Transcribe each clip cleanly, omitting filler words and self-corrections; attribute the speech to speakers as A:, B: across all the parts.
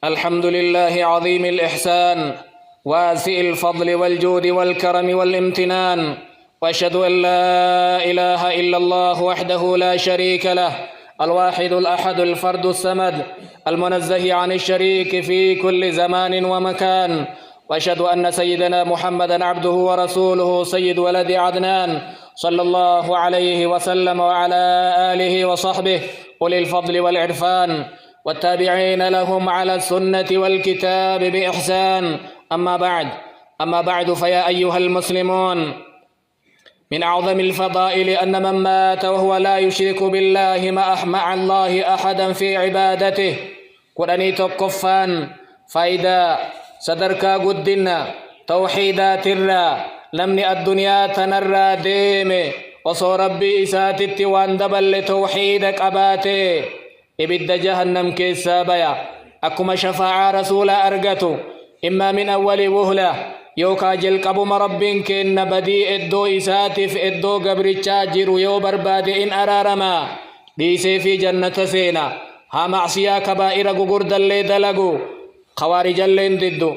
A: الحمد لله عظيم الإحسان واسع الفضل والجود والكرم والامتنان، وأشهد أن لا إله إلا الله وحده لا شريك له الواحد الأحد الفرد الصمد المنزه عن الشريك في كل زمان ومكان، وأشهد أن سيدنا محمدا عبده ورسوله سيد ولد عدنان صلى الله عليه وسلم وعلى آله وصحبه أولي الفضل والعرفان والتابعين لهم على السنة والكتاب بإحسان. أما بعد فيا أيها المسلمون، من أعظم الفضائل أن من مات وهو لا يشرك بالله مع الله أحدا في عبادته قراني تقفان فايدا صدركا قدنا توحيدات الرا لمن الدنيا تنرى ديمه وصو ربي إساتت واندبل توحيدك أباته إبد جهنم كيسا بيا أكما شفاعة رسول أرغتو إما من أول وهلة يوكا جلقب مربين كن بدي إدو إساتف إدو قبرچا جرو يو برباد إن أرارما ديسي في جنة سينا ها معصيا كبائر قرد اللي دلقو خوارج اللين ددو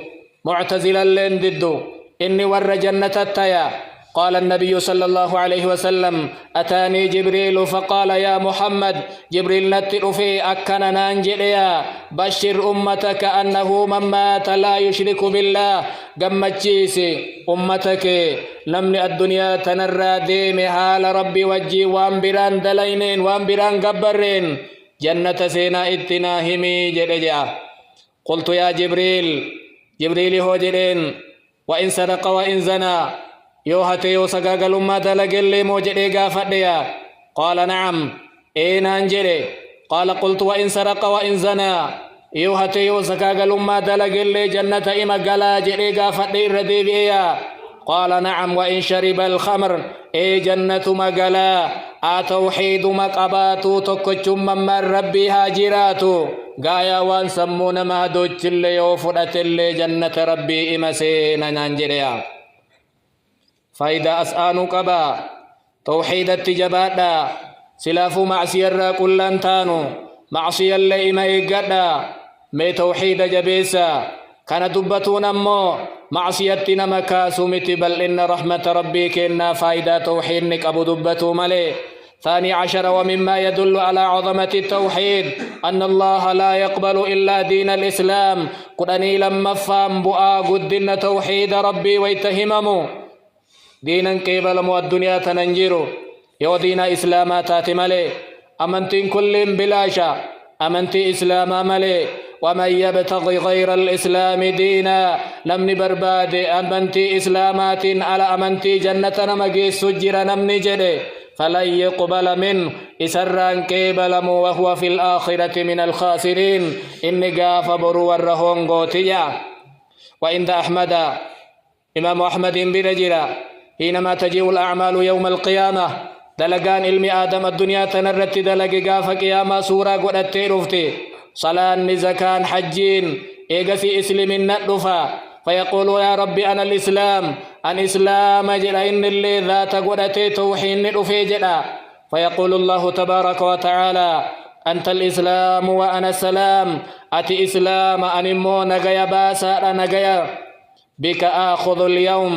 A: معتزل اللين ددو إني ور جنة التيا. قال النبي صلى الله عليه وسلم: أتاني جبريل فقال: يا محمد، جبريل نتئ في أكنا نانجليا بشر أمتك أنه من مات لا يشرك بالله قمتشيسي أمتك لمن الدنيا تنرى ديم حال ربي وجي وانبران دلينين وانبران قبرين جنة سينا اتناهمي جلجا. قلت: يا جبريل هو جلين وإن سرق وإن زنى يوهتي يوسقاقل ما دلقل موجدي قافديا؟ قال: نعم. إين أنجلي؟ قال: قلت: وإن سرق وإن زنى يوهتي يوسقاقل ما دلقل جنة إما قلا جدي قافدي رديبيا؟ قال: نعم. وإن شرب الخمر جنة مقلا توحيد مقباتو تكتشم من ربي هاجراتو قايا وان سمون مهدوش اللي يوفرت اللي جنة ربي إمسينا نانجريا. فايدة أسآنو قبا توحيد التجبادا سلاف معصي الرا كلان تانو معصي اللي إما إيقادا مي توحيد جبيسا كان دبتون أمو معصيتنا مكاسو متبل إن رحمة ربي كنا فايدة توحيدنك أبو دبتو ملي. 12 ومما يدل على عظمة التوحيد أن الله لا يقبل إلا دين الإسلام. قراني لما فام بؤا قدن توحيد ربي ويتهممو دينا قبل مو الدنيا تننجرو يو دين إسلاما تاتمالي أمنتين كل بلاشا أمنتي إسلاما مالي. ومن يبتغي غير الإسلام دينا لم نبرباد أمنتي إسلامات على أمنتي جنة نمجي سجر نمني جدي فلن يقبل منه إسران قبل وهو في الآخرة من الخاسرين إني قاف برو الرهون قوتيا. وعند أحمد إمام أحمد برجلا حينما تجيء الأعمال يوم القيامة دلقان علم آدم الدنيا تنرت دلق قاف قيامة سورة قدت رفتي صلاة زكاة حجين إيقسي إسلم النطفة فيقول: يا ربي أنا الإسلام أن إسلام جلا إن اللي ذات قدت توحين نطفي جلا. فيقول الله تبارك وتعالى: أنت الإسلام وأنا السلام. أتي إسلام أنمو نغيا باسا نغيا بك آخذ اليوم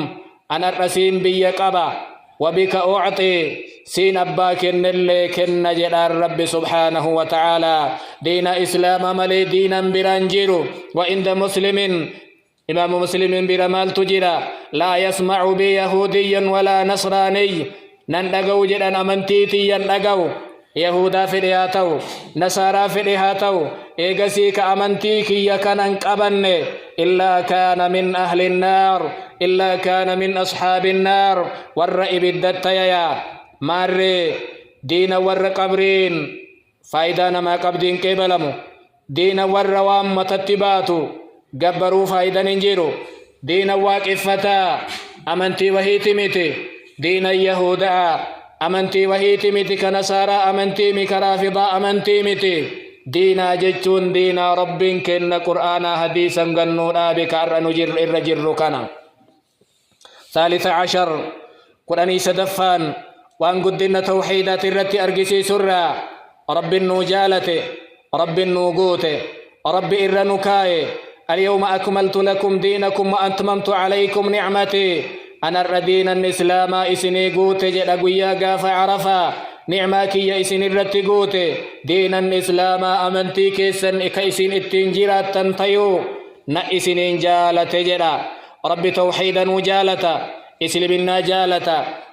A: أنا الرسيم بيقبا وبك أعطي سين أباك اللي كن جلال رب سبحانه وتعالى. دين إسلام ملي دينا برانجيرو. وعند مسلم إمام مسلم برمال تجرى: لا يسمع بي يهودي ولا نصراني نندقو جلال أمنتيتي يندقو يهودا فرياتو نصارى فرياتو إيقسيك أمنتيك يكنن قبن إلا كان من أهل النار إلا كان من أصحاب النار. والرئب الدتيا ماري دين ور قبرين فايدانا ما قبدين كبلمو دين ور وام تتباتو قبروا فايدا ننجيرو دين واقفتا أمنتي وهي تميتي دين يهودا أمنتي وهي تميتي كنصارى أمنتي مكرافضة أمنتي ميتي دينا جتون دينا رب كن قرآن حديثا قنونا بكار نجر الرجر كنا. 13 قرآني سدفان وان قدنا توحيدات الرتي أرقسي سرى رب النجالة رب النوقوت رب إرنكاي اليوم أكملت لكم دينكم وأتممت عليكم نعمتي أنا الردين الإسلام إسني قوت جدقويا قاف عرفا نعماك يا إسن الرتقوت دين الإسلام أمنتي كيسن إكيسن التنجيرات تنطيو نئسن جالة جدا رب توحيدا وجالة إسلمنا جالة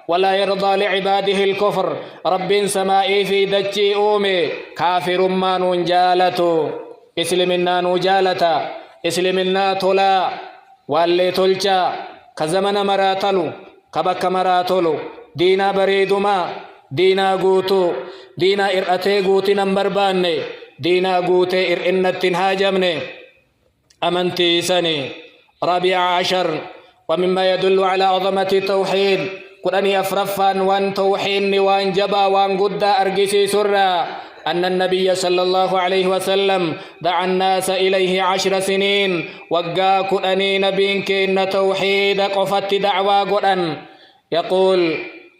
A: ولا يرضى لعباده الكفر رب سمائي في دجي أومي كافر ما نجالة إسلمنا نجالة إسلمنا طلا واللي تلجا كزمن مراتلو كبك مراتلو دينا بريدما دينا قوتو دينا إرأتي قوتي نمبر باني دينا قوتي إرئنة هاجمني أمنتي سني 14 ومما يدل على عظمة التوحيد قراني أفرفان وان توحيد وان جبا وان قد أرقسي سرا أن النبي صلى الله عليه وسلم دعا الناس إليه 10 سنين وقا قراني نبينك إن توحيد قفت دعوى قران يقول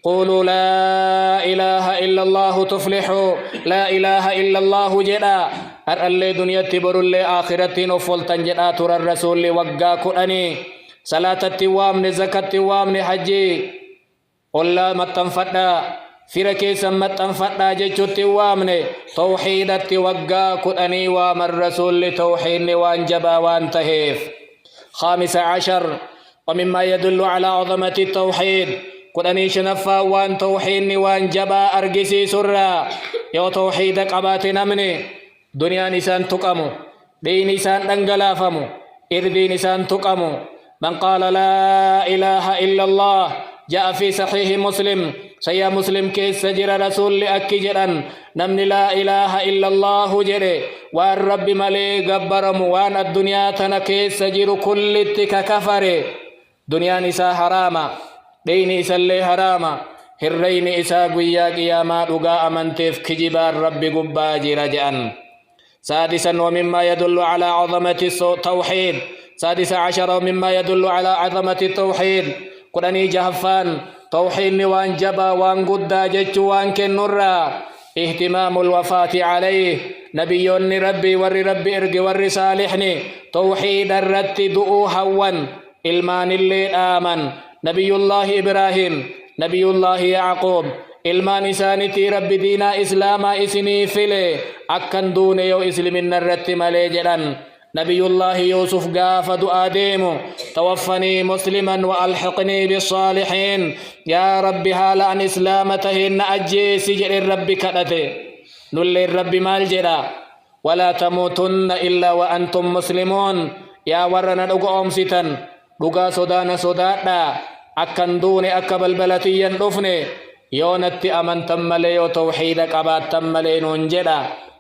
A: قولوا لا إله إلا الله تفلحوا لا إله إلا الله جدا أرأل دنيا تبر اللي آخرة نفلتن جدا ترى الرسول وقا قراني صلاة التوام زكاة التوام حجي ولا متنفدا فركي سمتنفدا جيتو التوام توحيد التوقا قراني وام الرسول توحيد وانجبا وانتهيف 15 ومما يدل على عظمة التوحيد قراني شنفا وان توحيد وانجبا أرقسي سرا يو توحيدك أباتي نمني دنيا نسان تقامو دين نسان دنگلافمو إردي نسان تقامو من قال لا إله إلا الله جاء في صحيح مسلم سيا مسلم كيس جرى رسول أكجرا نمن لا إله إلا الله جري وان رب ملي قبرم وان الدنيا تنكيس جر كل اتك كفر دنيا نساء حراما دين إسالي حراما هرين إساء قويا قياما رقاء منتف كجبار رب قباجي رجعا 6 ومما يدل على عظمة التوحيد 16 مما يدل على عظمة التوحيد قراني جهفان توحيد وان جبا وان قدا جج وان كنرا اهتمام الوفاة عليه نبي ربي ور ربي ارق ور صالحني توحيد الرد دؤو هوان المان اللي آمن نبي الله إبراهيم نبي الله يعقوب ilmaan isaanitii rabbi diinaa islaamaa isinii file akkan duune yoo isliminna irratti malee jedhan nabiyullaahi yuusuf gaafa du'aa deemu tawaffanii musliman wa alhiqnii bisaalihiin yaa rabbi haala an islaama taheen na ajjeesi jedhen rabbi kadhate nulleen rabbi maal jedha walaa tamuutunna illaa wa antum muslimuun yaa warra na dhugoomsitan dhugaa sodaana sodaadha akkan duune akka balbalatiyyan dhufne يونتي أمنتم ملي وتوحيد قباتم ملي ننجدا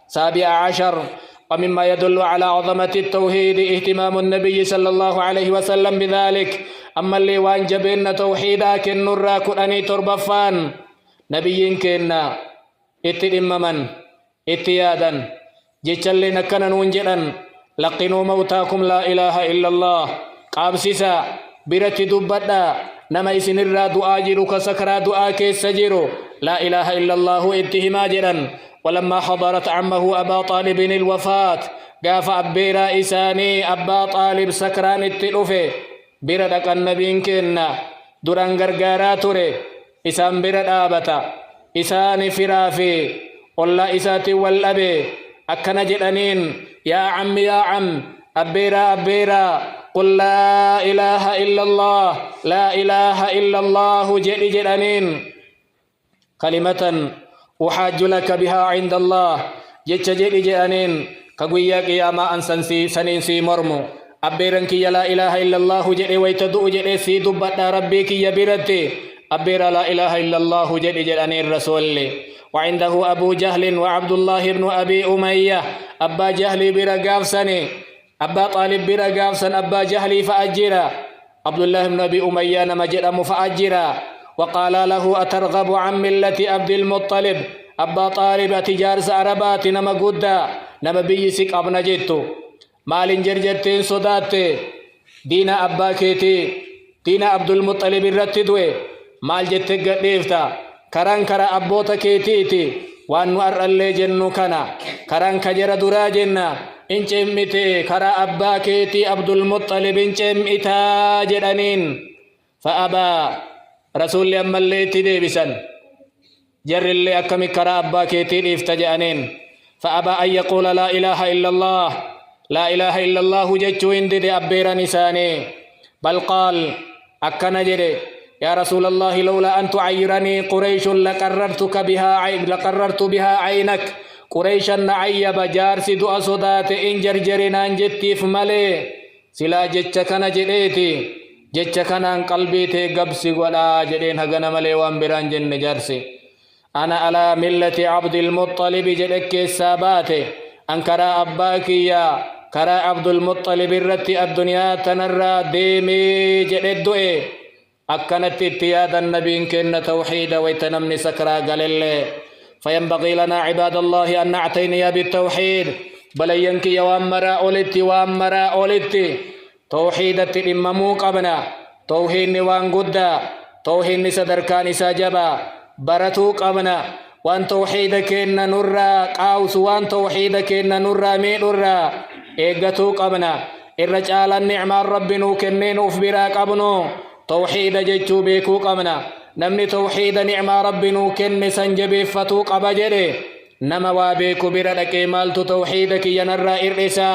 A: 17 ومما يدل على عظمة التوحيد اهتمام النبي صلى الله عليه وسلم بذلك أما اللي وانجبين توحيدا كنرا كراني تربفان نبيين كنا اتدممن اتيادا جيشل نكنا ننجدا لقنوا موتاكم لا إله إلا الله قابسسا برت دبدا نما إسن الرا دعا جيرو كسكرا دعا كيس جيرو لا إله إلا الله اتهما جرا ولما حضرت عمه أبا طالب الوفاة قاف أبيرا إساني أبا طالب سكران التلوفي بردك النبي كنا دران غرغارا توري إسان برد آبتا إساني فرافي والله إساتي والأبي أكنا جرانين يا عم يا عم أبيرا أبيرا قل لا إله إلا الله لا إله إلا الله جل جلانين كلمة أحاج لك بها عند الله جل جلانين كقوياك يا ما أنسنسي سننسي مرمو أبيرنك يا لا إله إلا الله جل ويتدؤ جل سي دبت ربك يا برتي أبير لا إله إلا الله جل جلانين رسول وعنده أبو جهل وعبد الله بن أبي أمية أبا جهل برقاف سني أبا طالب برقاف سن أبا جهل فأجرا عبد الله بن أبي أمية نمجرم فأجرا وقال له أترغب عن ملة عبد المطلب أبا طالب تجارس عربات نما قدا نما بيسك أبنا جيتو مال جرجتين صدات دين أبا كيتي دين عبد المطلب الرتدوي مال جتك قديفتا كران كرا أبوتا كيتيتي وأن أرألي جنو كنا كران كجر درا جنة إن جمتي كرا أباكيتي عبد المطلب إن جمتا جرانين فأبا رسول يما اللي تديبسا جر اللي أكمي كرا أباكيتي افتجأنين فأبا أن يقول لا إله إلا الله لا إله إلا الله جتشو اندي أبير نساني بل قال أكنا جري يا رسول الله لولا أن تعيرني قريش لقررت بها عينك قريشا نعيب جارسي دو أصدات إن جرجرنا جتي فمالي سلا جتشكنا جريتي جتشكنا قلبيتي قبسي ولا جرين هغنا مالي وانبران جن جارسي أنا على ملة عبد المطلب جلك السابات أنكر أباكي يا كرا عبد المطلب الرتي الدنيا تنرى ديمي جلدوئي أكنت اتياد النبي كن توحيد ويتنمني سكرا قال الله فينبغي لنا عباد الله أن نعتني بالتوحيد بل ينكي وامرا أولدتي توحيدة الإمامو قبنا توحيد نوان قدا توحيد صدركان ساجبا برتو قبنا وان توحيدك إن نرى قاوس وان توحيدك إن نرى ميلرى إيقتو قبنا الرجال النعمة ربنا كنين أفبرا قبنو توحيد جيتشو بيكو قبنا نمني توحيد نعمة ربنا كن سنجبي فتو قبجري نما وابيكو بردك مالتو توحيدك ينرى إرئسا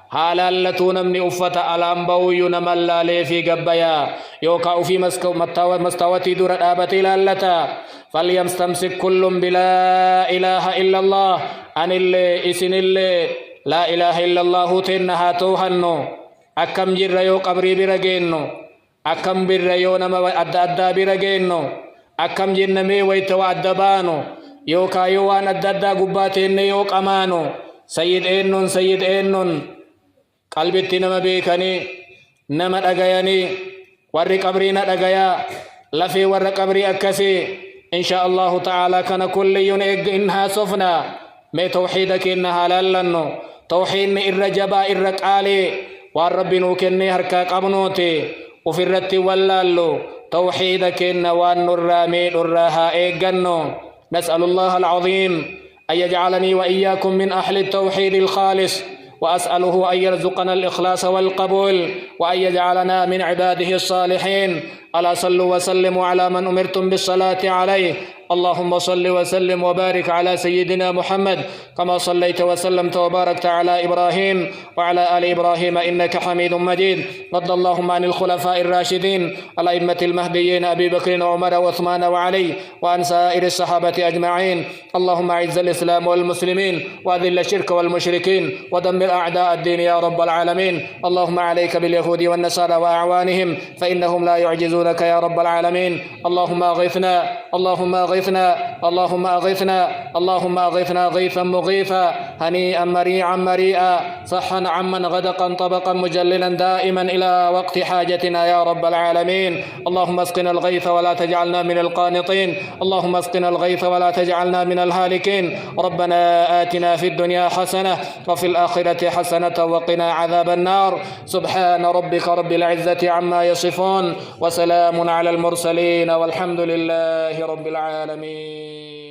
A: حالالتو نمني أفتا الأنبوي نمالا لي في قبايا يوكا في مستوتي دور الآبتي لالتا فليستمسك كل بلا إله إلا الله أن اللي إسن اللي لا إله إلا الله تنها توهنو أكم جر يو قبري برقينو أكم بر يو نما أدى برقينو أكم جنمي ويتو أدبانو يوكا يوان أدى قباتين يو قمانو سيد إنن قلبتي نما بيكني نما دغياني ور قبرينا دغيا لفي ور قبري أكسي إن شاء الله تعالى كان كل ينق إنها صفنا ما توحيدك إنها لالنو توحيد الرجبا الرقالي والرب نوكني هركا قبنوتي وفي الرت واللالو توحيدك إن وان الرامي الراها إيقنو نسأل الله العظيم أن يجعلني وإياكم من أهل التوحيد الخالص وأسأله أن يرزقنا الإخلاص والقبول وأن يجعلنا من عباده الصالحين ألا صلوا وسلموا على من أمرتم بالصلاة عليه اللهم صل وسلم وبارك على سيدنا محمد كما صليت وسلمت وباركت على إبراهيم وعلى آل إبراهيم إنك حميد مجيد رضي اللهم عن الخلفاء الراشدين الأئمة المهديين أبي بكر وعمر وعثمان وعلي وعن سائر الصحابة أجمعين اللهم أعز الإسلام والمسلمين وأذل الشرك والمشركين ودمر أعداء الدين يا رب العالمين اللهم عليك باليهود والنصارى وأعوانهم فإنهم لا يعجزونك يا رب العالمين اللهم أغثنا اللهم أغثنا غيثا مغيثا هنيئا مريئا صحا عما غدقا طبقا مجللا دائما إلى وقت حاجتنا يا رب العالمين اللهم اسقنا الغيث ولا تجعلنا من القانطين اللهم اسقنا الغيث ولا تجعلنا من الهالكين ربنا آتنا في الدنيا حسنة وفي الآخرة حسنة وقنا عذاب النار سبحان ربك رب العزة عما يصفون وسلام على المرسلين والحمد لله رب العالمين